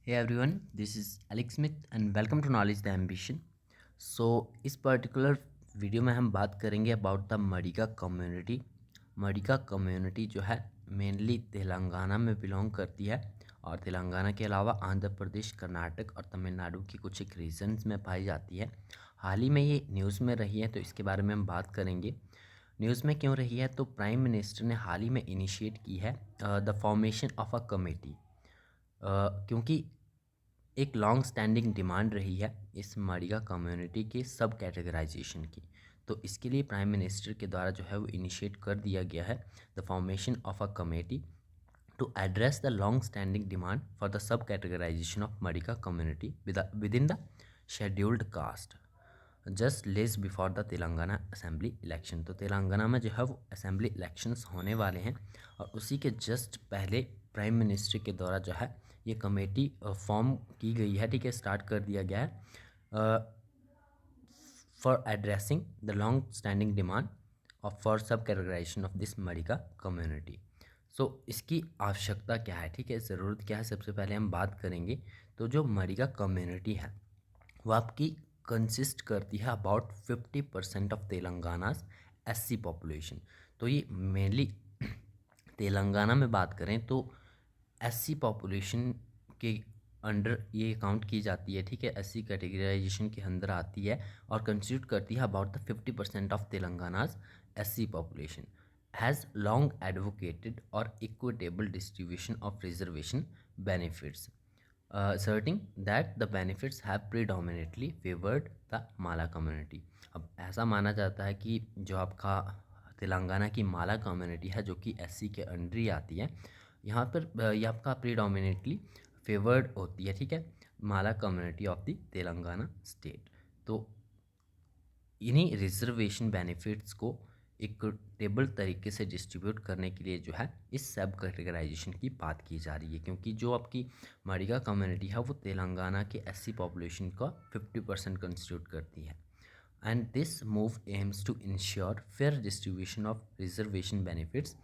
Hey everyone, this is Alex Smith and welcome to Knowledge the Ambition. इस particular video में हम बात करेंगे अबाउट द मडिका कम्युनिटी। मडिका कम्युनिटी जो है मेनली तेलंगाना में बिलोंग करती है और तेलंगाना के अलावा आंध्र प्रदेश, कर्नाटक और तमिलनाडु की कुछ एक रीजन्स में पाई जाती है। हाल ही में ये न्यूज़ में रही है तो इसके बारे में हम बात करेंगे। न्यूज़ में क्यों रही है तो प्राइम मिनिस्टर ने हाल ही में इनिशिएट की है the formation of a committee, क्योंकि एक लॉन्ग स्टैंडिंग डिमांड रही है इस मडिका कम्युनिटी के सब कैटेगराइजेशन की। तो इसके लिए प्राइम मिनिस्टर के द्वारा जो है वो इनिशिएट कर दिया गया है the formation of a committee to address the long standing demand for the subcategorisation of Madiga community within the scheduled caste just less before the Telangana assembly election. तो तेलंगाना में जो है वो असेंबली इलेक्शंस होने वाले हैं और उसी के जस्ट पहले प्राइम मिनिस्टर के द्वारा जो है ये कमेटी फॉर्म की गई है, ठीक है, स्टार्ट कर दिया गया है for addressing the long standing demand of for सब कैटेगराइजेशन ऑफ दिस मडिका कम्युनिटी। सो इसकी आवश्यकता क्या है, ठीक है, ज़रूरत क्या है, सबसे पहले हम बात करेंगे। तो जो मडिका कम्युनिटी है वो आपकी कंसिस्ट करती है about 50% of Telangana's SC population. तो ये मेनली तेलंगाना में बात करें तो एससी पॉपुलेशन के अंडर ये काउंट की जाती है, ठीक है, एससी कैटेगराइजेशन के अंदर आती है और कंस्टिट्यूट करती है about the 50% of Telangana's SC population has long advocated और equitable distribution of reservation benefits asserting that the benefits have predominantly favored the Mala community. अब ऐसा माना जाता है कि जो आपका तेलंगाना की माला कम्युनिटी है जो कि एससी के अंडर ही आती है, यहाँ पर ये आपका प्रीडोमिनेटली फेवर्ड होती है, ठीक है, Mala community of the Telangana state. तो इन्हीं रिजर्वेशन बेनिफिट्स को इक्विटेबल तरीके से डिस्ट्रीब्यूट करने के लिए जो है इस सब कैटेगराइजेशन की बात की जा रही है, क्योंकि जो आपकी मडिका कम्युनिटी है वो तेलंगाना के एससी पॉपुलेशन का 50% कंस्टिट्यूट करती है। And this move aims to ensure fair distribution of reservation benefits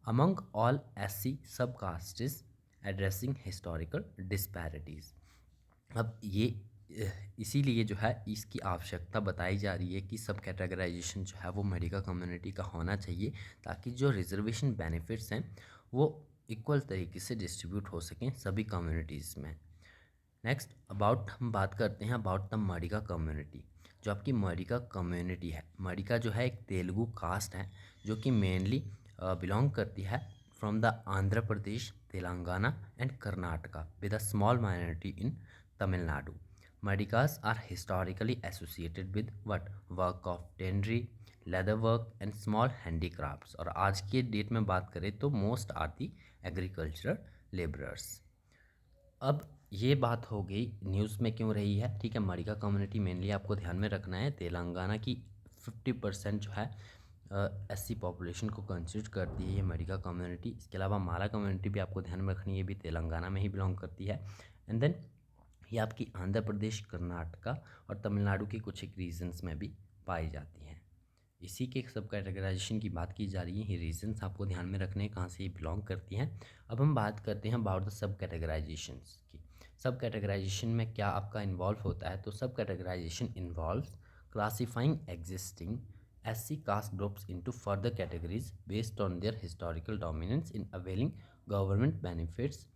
among all SC sub castes addressing historical disparities. अब ये इसीलिए जो है इसकी आवश्यकता बताई जा रही है कि सब कैटेगराइजेशन जो है वो मडिका कम्युनिटी का होना चाहिए ताकि जो रिजर्वेशन बेनिफिट्स हैं वो इक्वल तरीके से डिस्ट्रीब्यूट हो सकें सभी कम्युनिटीज़ में। नेक्स्ट अबाउट हम बात करते हैं अबाउट द मडिका कम्युनिटी। जो आपकी मडिका कम्युनिटी है, मडिका जो है एक तेलुगु कास्ट है जो कि मेनली बिलोंग करती है from the Andhra Pradesh, Telangana and Karnataka with a small minority in Tamil Nadu. Madicas are historically associated with what work of tannery, leather work and small handicrafts। और आज के डेट में बात करें तो most are the agricultural labourers. अब ये बात हो गई न्यूज़ में क्यों रही है, ठीक है। मडिका कम्युनिटी मेनली आपको ध्यान में रखना है तेलंगाना की 50% जो है एससी पॉपुलेशन को कंसिडर करती है ये मडिका कम्युनिटी। इसके अलावा माला कम्युनिटी भी आपको ध्यान में रखनी है, ये भी तेलंगाना में ही बिलोंग करती है। एंड देन ये आपकी आंध्र प्रदेश, कर्नाटका और तमिलनाडु के कुछ एक रीजन्स में भी पाई जाती हैं। इसी के सब कैटेगराइजेशन की बात की जा रही है, ये रीजन्स आपको ध्यान में रखने हैं कहाँ से ये बिलोंग करती हैं। अब हम बात करते हैं अबाउट द सब कैटेगराइजेशंस की। सब कैटेगराइजेशन में क्या आपका इन्वॉल्व होता है, तो subcategorisation involve classifying existing SC caste groups into further categories based on their historical dominance in availing government benefits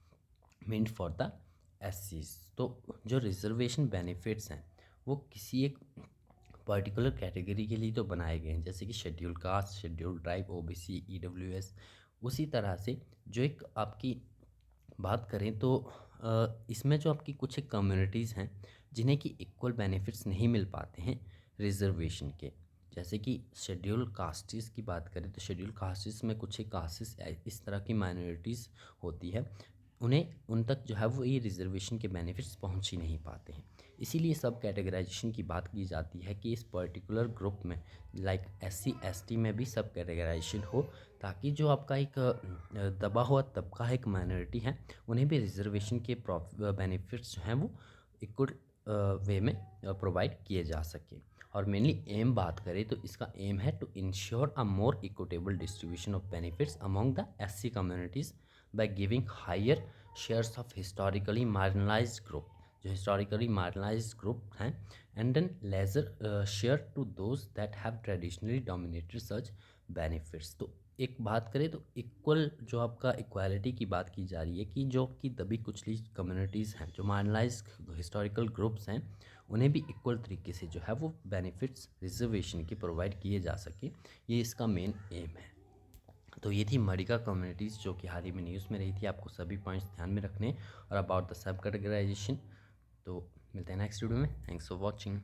meant for the एससीज। तो जो रिजर्वेशन बेनिफिट्स हैं वो किसी एक पर्टिकुलर कैटेगरी के लिए तो बनाए गए हैं, जैसे कि schedule caste, schedule tribe, OBC, EWS. उसी तरह से जो एक आपकी बात करें तो इसमें जो आपकी कुछ एक कम्युनिटीज़ हैं जिन्हें कि इक्वल बेनिफिट्स नहीं मिल पाते हैं रिजर्वेशन के। जैसे कि शेड्यूल कास्टिस की बात करें तो शेड्यूल कास्टिस में कुछ एक कास्टिस इस तरह की माइनॉरिटीज़ होती है, उन्हें उन तक जो है वो ये रिजर्वेशन के बेनिफिट्स पहुंच ही नहीं पाते हैं। इसीलिए सब कैटेगराइजेशन की बात की जाती है कि इस पर्टिकुलर ग्रुप में लाइक एससी एसटी में भी सब कैटेगराइजेशन हो, ताकि जो आपका एक दबा हुआ तबका है, एक माइनॉरिटी है, उन्हें भी रिजर्वेशन के बेनिफिट्स जो हैं वो इक्वल वे में प्रोवाइड किए जा सके। और मेनली एम बात करें तो इसका एम है to ensure a more equitable distribution of benefits among the SC communities by giving higher shares of historically marginalised group, जो हिस्टोरिकली मार्जिनलाइज्ड ग्रुप हैं, and then lesser share to those that have traditionally dominated such benefits. तो एक बात करें तो equal जो आपका equality की बात की जा रही है कि जो आपकी दबी कुचली कम्युनिटीज़ हैं, जो मार्जिनलाइज्ड हिस्टोरिकल ग्रुप्स हैं, उन्हें भी इक्वल तरीके से जो है वो बेनिफिट्स रिजर्वेशन के प्रोवाइड किए जा सके, ये इसका मेन एम है। तो ये थी मडिका कम्युनिटीज़ जो कि हाल ही में न्यूज़ में रही थी। आपको सभी पॉइंट्स ध्यान में रखने और अबाउट द सब कैटेगराइजेशन। तो मिलते हैं नेक्स्ट वीडियो में। Thanks for watching.